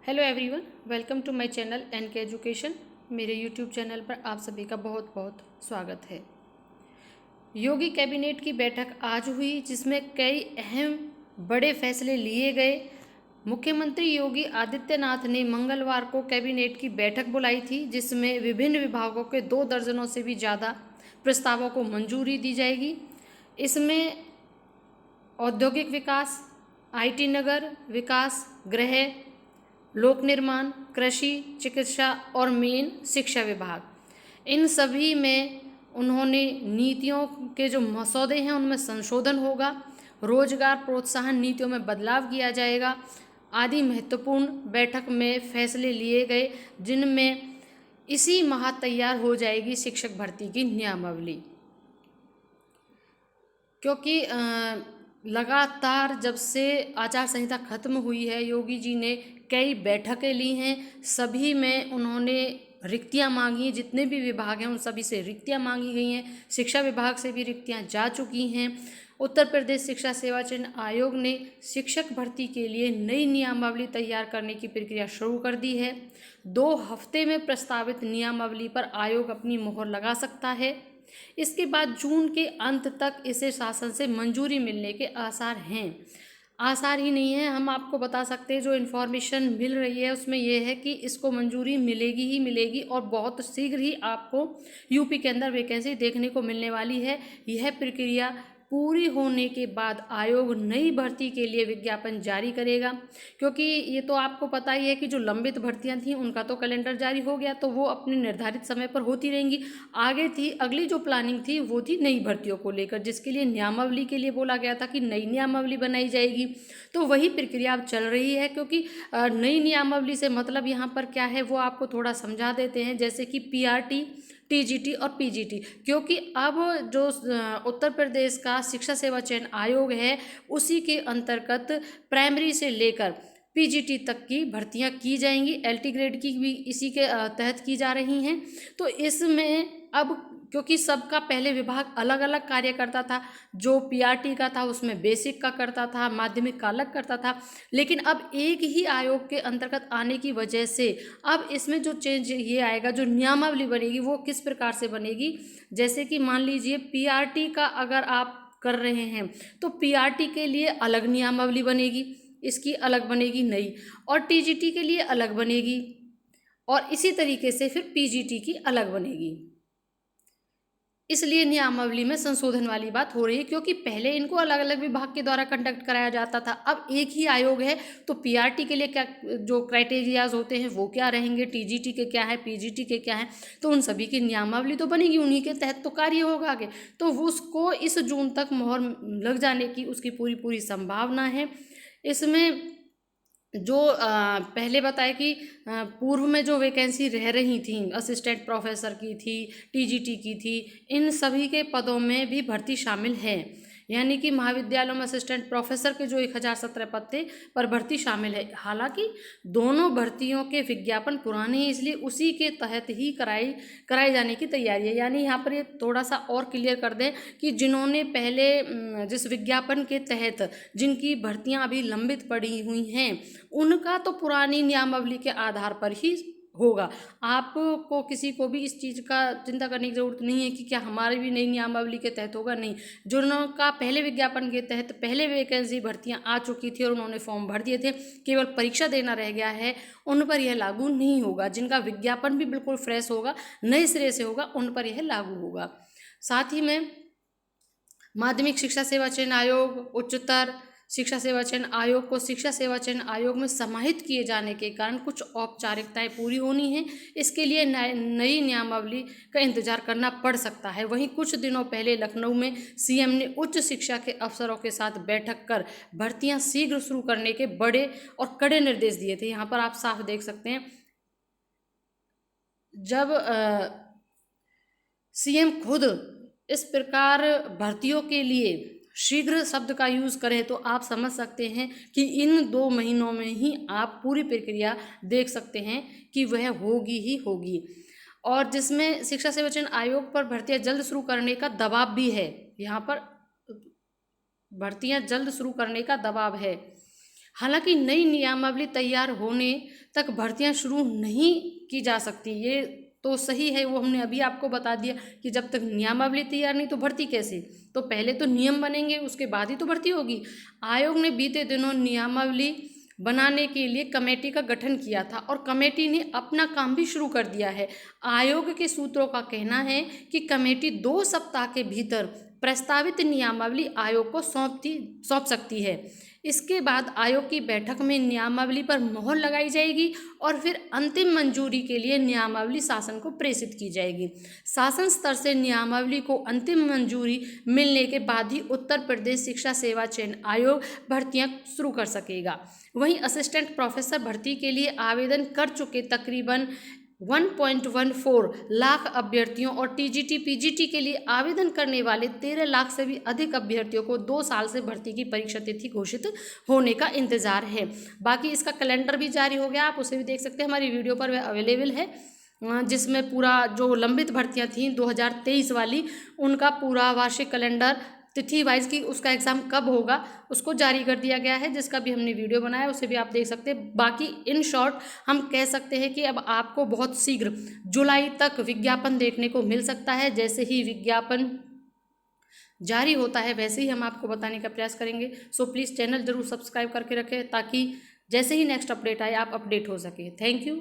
Hello everyone, welcome to my channel NK education. मेरे YouTube channel पर आप सभी का बहुत बहुत स्वागत है। योगी कैबिनेट की बैठक आज हुई, जिसमें कई अहम बड़े फैसले लिए गए। मुख्यमंत्री योगी आदित्यनाथ ने मंगलवार को कैबिनेट की बैठक बुलाई थी, जिसमें विभिन्न विभागों के 2 दर्जनों से भी ज़्यादा प्रस्तावों को मंजूरी दी जाएगी। इसमें औद्योगिक विकास, आईटी नगर विकास, गृह, लोक निर्माण, कृषि, चिकित्सा और मेन शिक्षा विभाग, इन सभी में उन्होंने नीतियों के जो मसौदे हैं उनमें संशोधन होगा, रोजगार प्रोत्साहन नीतियों में बदलाव किया जाएगा आदि महत्वपूर्ण बैठक में फैसले लिए गए, जिनमें इसी माह तैयार हो जाएगी शिक्षक भर्ती की नियमावली। क्योंकि लगातार जब से आचार संहिता खत्म हुई है, योगी जी ने कई बैठकें ली हैं, सभी में उन्होंने रिक्तियां मांगी। जितने भी विभाग हैं उन सभी से रिक्तियां मांगी गई हैं। शिक्षा विभाग से भी रिक्तियां जा चुकी हैं। उत्तर प्रदेश शिक्षा सेवा चयन आयोग ने शिक्षक भर्ती के लिए नई नियमावली तैयार करने की प्रक्रिया शुरू कर दी है। 2 हफ्ते में प्रस्तावित नियमावली पर आयोग अपनी मोहर लगा सकता है। इसके बाद जून के अंत तक इसे शासन से मंजूरी मिलने के आसार हैं। आसार ही नहीं है, हम आपको बता सकते हैं, जो इन्फॉर्मेशन मिल रही है उसमें यह है कि इसको मंजूरी मिलेगी ही मिलेगी और बहुत शीघ्र ही आपको यूपी के अंदर वैकेंसी देखने को मिलने वाली है। यह प्रक्रिया पूरी होने के बाद आयोग नई भर्ती के लिए विज्ञापन जारी करेगा। क्योंकि ये तो आपको पता ही है कि जो लंबित भर्तियां थीं उनका तो कैलेंडर जारी हो गया, तो वो अपने निर्धारित समय पर होती रहेंगी। आगे थी अगली जो प्लानिंग थी वो थी नई भर्तियों को लेकर, जिसके लिए नियमावली के लिए बोला गया था कि नई नियमावली बनाई जाएगी। तो वही प्रक्रिया अब चल रही है। क्योंकि नई नियमावली से मतलब यहाँ पर क्या है वो आपको थोड़ा समझा देते हैं। जैसे कि पीआरटी, टीजीटी और पीजीटी, क्योंकि अब जो उत्तर प्रदेश का शिक्षा सेवा चयन आयोग है उसी के अंतर्गत प्राइमरी से लेकर पीजीटी तक की भर्तियां की जाएंगी। एलटी ग्रेड की भी इसी के तहत की जा रही हैं। तो इसमें अब क्योंकि सबका पहले विभाग अलग अलग कार्य करता था, जो पीआरटी का था उसमें बेसिक का करता था, माध्यमिक का अलग करता था, लेकिन अब एक ही आयोग के अंतर्गत आने की वजह से अब इसमें जो चेंज ये आएगा, जो नियमावली बनेगी वो किस प्रकार से बनेगी। जैसे कि मान लीजिए पीआरटी का अगर आप कर रहे हैं तो पीआरटी के लिए अलग नियमावली बनेगी, इसकी अलग बनेगी नई, और टीजीटी के लिए अलग बनेगी, और इसी तरीके से फिर पीजीटी की अलग बनेगी। इसलिए नियमावली में संशोधन वाली बात हो रही है, क्योंकि पहले इनको अलग अलग विभाग के द्वारा कंडक्ट कराया जाता था, अब एक ही आयोग है। तो पीआरटी के लिए क्या जो क्राइटेरियाज होते हैं वो क्या रहेंगे, टीजीटी के क्या है, पीजीटी के क्या है, तो उन सभी की नियमावली तो बनेगी, उन्हीं के तहत तो कार्य होगा आगे। तो उसको इस जून तक मोहर लग जाने की उसकी पूरी पूरी संभावना है। इसमें जो पहले बताया कि पूर्व में जो वैकेंसी रह रही थी, असिस्टेंट प्रोफेसर की थी, टीजीटी की थी, इन सभी के पदों में भी भर्ती शामिल है। यानी कि महाविद्यालयों में असिस्टेंट प्रोफेसर के जो 1017 पद थे पर भर्ती शामिल है। हालांकि दोनों भर्तियों के विज्ञापन पुराने हैं, इसलिए उसी के तहत ही कराई जाने की तैयारी है। यानी यहाँ पर ये थोड़ा सा और क्लियर कर दें कि जिन्होंने पहले जिस विज्ञापन के तहत जिनकी भर्तियां अभी लंबित पड़ी हुई हैं उनका तो पुरानी नियमावली के आधार पर ही होगा। आपको किसी को भी इस चीज़ का चिंता करने की ज़रूरत नहीं है कि क्या हमारी भी नई नियमावली के तहत होगा। नहीं, जिनका पहले विज्ञापन के तहत पहले वैकेंसी भर्तियां आ चुकी थी और उन्होंने फॉर्म भर दिए थे, केवल परीक्षा देना रह गया है, उन पर यह लागू नहीं होगा। जिनका विज्ञापन भी बिल्कुल फ्रेश होगा, नए सिरे से होगा, उन पर यह लागू होगा। साथ ही में माध्यमिक शिक्षा सेवा चयन आयोग, उच्चतर शिक्षा सेवा चयन आयोग को शिक्षा सेवा चयन आयोग में समाहित किए जाने के कारण कुछ औपचारिकताएं पूरी होनी हैं। इसके लिए नई नियमावली का इंतजार करना पड़ सकता है। वहीं कुछ दिनों पहले लखनऊ में सीएम ने उच्च शिक्षा के अफसरों के साथ बैठक कर भर्तियां शीघ्र शुरू करने के बड़े और कड़े निर्देश दिए थे। यहाँ पर आप साफ देख सकते हैं, जब सीएम खुद इस प्रकार भर्तियों के लिए शीघ्र शब्द का यूज़ करें तो आप समझ सकते हैं कि इन 2 महीनों में ही आप पूरी प्रक्रिया देख सकते हैं कि वह होगी ही होगी। और जिसमें शिक्षा सेवा चयन आयोग पर भर्तियां जल्द शुरू करने का दबाव भी है। यहाँ पर भर्तियां जल्द शुरू करने का दबाव है। हालांकि नई नियमावली तैयार होने तक भर्तियां शुरू नहीं की जा सकती। ये तो सही है, वो हमने अभी आपको बता दिया कि जब तक नियमावली तैयार नहीं तो भर्ती कैसे। तो पहले तो नियम बनेंगे, उसके बाद ही तो भर्ती होगी। आयोग ने बीते दिनों नियमावली बनाने के लिए कमेटी का गठन किया था और कमेटी ने अपना काम भी शुरू कर दिया है। आयोग के सूत्रों का कहना है कि कमेटी 2 सप्ताह के भीतर प्रस्तावित नियमावली आयोग को सौंप सकती है। इसके बाद आयोग की बैठक में नियमावली पर मोहर लगाई जाएगी और फिर अंतिम मंजूरी के लिए नियमावली शासन को प्रेषित की जाएगी। शासन स्तर से नियमावली को अंतिम मंजूरी मिलने के बाद ही उत्तर प्रदेश शिक्षा सेवा चयन आयोग भर्तियां शुरू कर सकेगा। वहीं असिस्टेंट प्रोफेसर भर्ती के लिए आवेदन कर चुके तकरीबन 1.14 लाख अभ्यर्थियों और टीजीटी पीजीटी के लिए आवेदन करने वाले 13 लाख से भी अधिक अभ्यर्थियों को 2 साल से भर्ती की परीक्षा तिथि घोषित होने का इंतजार है। बाकी इसका कैलेंडर भी जारी हो गया, आप उसे भी देख सकते हैं, हमारी वीडियो पर वह अवेलेबल है, जिसमें पूरा जो लंबित भर्तियां थीं 2023 वाली, उनका पूरा वार्षिक कैलेंडर तिथि वाइज की उसका एग्ज़ाम कब होगा उसको जारी कर दिया गया है, जिसका भी हमने वीडियो बनाया, उसे भी आप देख सकते हैं। बाकी इन शॉर्ट हम कह सकते हैं कि अब आपको बहुत शीघ्र जुलाई तक विज्ञापन देखने को मिल सकता है। जैसे ही विज्ञापन जारी होता है वैसे ही हम आपको बताने का प्रयास करेंगे। सो प्लीज़ चैनल ज़रूर सब्सक्राइब करके रखें ताकि जैसे ही नेक्स्ट अपडेट आए आप अपडेट हो सके। Thank you.